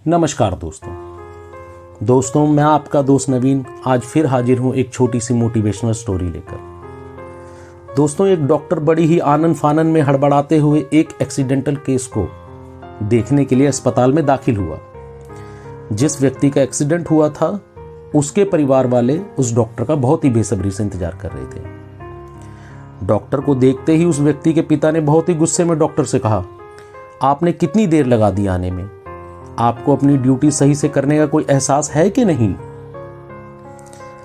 नमस्कार दोस्तों मैं आपका दोस्त नवीन आज फिर हाजिर हूं एक छोटी सी मोटिवेशनल स्टोरी लेकर। दोस्तों, एक डॉक्टर बड़ी ही आनन फानन में हड़बड़ाते हुए एक एक्सीडेंटल केस को देखने के लिए अस्पताल में दाखिल हुआ। जिस व्यक्ति का एक्सीडेंट हुआ था उसके परिवार वाले उस डॉक्टर का बहुत ही बेसब्री से इंतजार कर रहे थे। डॉक्टर को देखते ही उस व्यक्ति के पिता ने बहुत ही गुस्से में डॉक्टर से कहा, आपने कितनी देर लगा दी आने में? आपको अपनी ड्यूटी सही से करने का कोई एहसास है कि नहीं?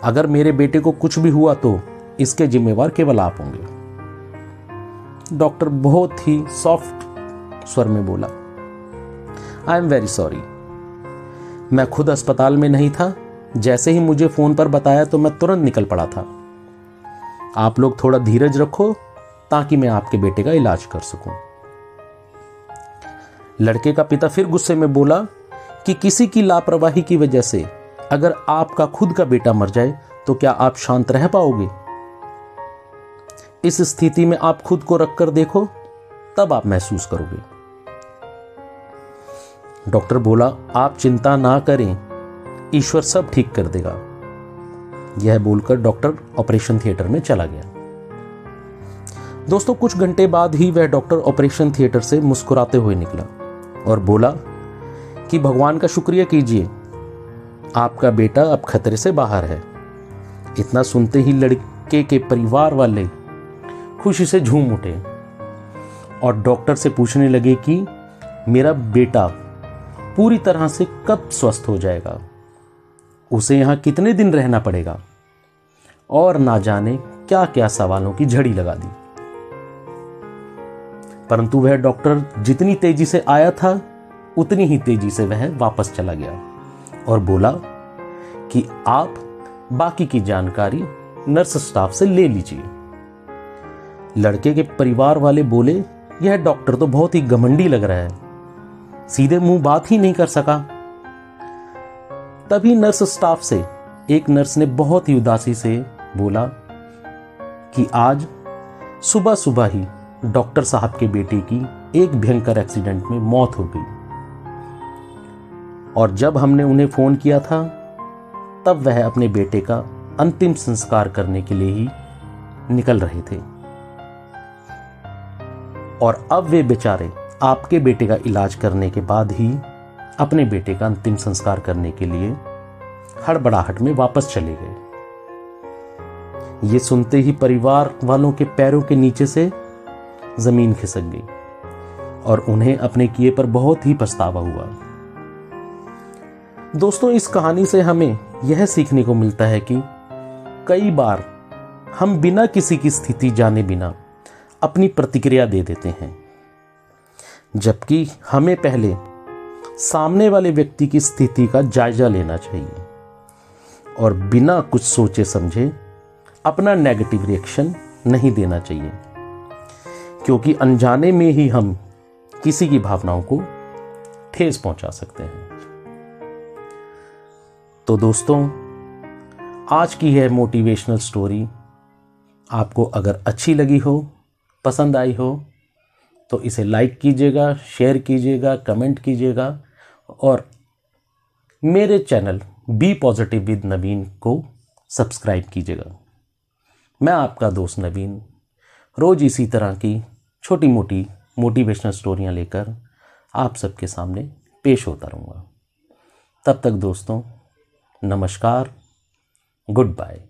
अगर मेरे बेटे को कुछ भी हुआ तो इसके जिम्मेवार केवल आप होंगे। डॉक्टर बहुत ही सॉफ्ट स्वर में बोला, आई एम वेरी सॉरी, मैं खुद अस्पताल में नहीं था। जैसे ही मुझे फोन पर बताया तो मैं तुरंत निकल पड़ा था। आप लोग थोड़ा धीरज रखो ताकि मैं आपके बेटे का इलाज कर सकूं। लड़के का पिता फिर गुस्से में बोला कि किसी की लापरवाही की वजह से अगर आपका खुद का बेटा मर जाए तो क्या आप शांत रह पाओगे? इस स्थिति में आप खुद को रखकर देखो, तब आप महसूस करोगे। डॉक्टर बोला, आप चिंता ना करें, ईश्वर सब ठीक कर देगा। यह बोलकर डॉक्टर ऑपरेशन थिएटर में चला गया। दोस्तों, कुछ घंटे बाद ही वह डॉक्टर ऑपरेशन थिएटर से मुस्कुराते हुए निकला और बोला कि भगवान का शुक्रिया कीजिए, आपका बेटा अब खतरे से बाहर है। इतना सुनते ही लड़के के परिवार वाले खुशी से झूम उठे और डॉक्टर से पूछने लगे कि मेरा बेटा पूरी तरह से कब स्वस्थ हो जाएगा, उसे यहां कितने दिन रहना पड़ेगा, और ना जाने क्या क्या सवालों की झड़ी लगा दी। परंतु वह डॉक्टर जितनी तेजी से आया था उतनी ही तेजी से वह वापस चला गया और बोला कि आप बाकी की जानकारी नर्स स्टाफ से ले लीजिए। लड़के के परिवार वाले बोले, यह डॉक्टर तो बहुत ही घमंडी लग रहा है, सीधे मुंह बात ही नहीं कर सका। तभी नर्स स्टाफ से एक नर्स ने बहुत ही उदासी से बोला कि आज सुबह सुबह ही डॉक्टर साहब के बेटे की एक भयंकर एक्सीडेंट में मौत हो गई, और जब हमने उन्हें फोन किया था तब वह अपने बेटे का अंतिम संस्कार करने के लिए ही निकल रहे थे, और अब वे बेचारे आपके बेटे का इलाज करने के बाद ही अपने बेटे का अंतिम संस्कार करने के लिए हड़बड़ाहट में वापस चले गए। ये सुनते ही परिवार वालों के पैरों के नीचे से जमीन खिसक गई और उन्हें अपने किए पर बहुत ही पछतावा हुआ। दोस्तों, इस कहानी से हमें यह सीखने को मिलता है कि कई बार हम बिना किसी की स्थिति जाने बिना अपनी प्रतिक्रिया दे देते हैं, जबकि हमें पहले सामने वाले व्यक्ति की स्थिति का जायजा लेना चाहिए और बिना कुछ सोचे समझे अपना नेगेटिव रिएक्शन नहीं देना चाहिए, क्योंकि अनजाने में ही हम किसी की भावनाओं को ठेस पहुंचा सकते हैं। तो दोस्तों, आज की यह मोटिवेशनल स्टोरी आपको अगर अच्छी लगी हो, पसंद आई हो, तो इसे लाइक कीजिएगा, शेयर कीजिएगा, कमेंट कीजिएगा और मेरे चैनल बी पॉजिटिव विद नवीन को सब्सक्राइब कीजिएगा। मैं आपका दोस्त नवीन रोज इसी तरह की छोटी मोटी मोटिवेशनल स्टोरियां लेकर आप सबके सामने पेश होता रहूँगा। तब तक दोस्तों, नमस्कार, गुड बाय।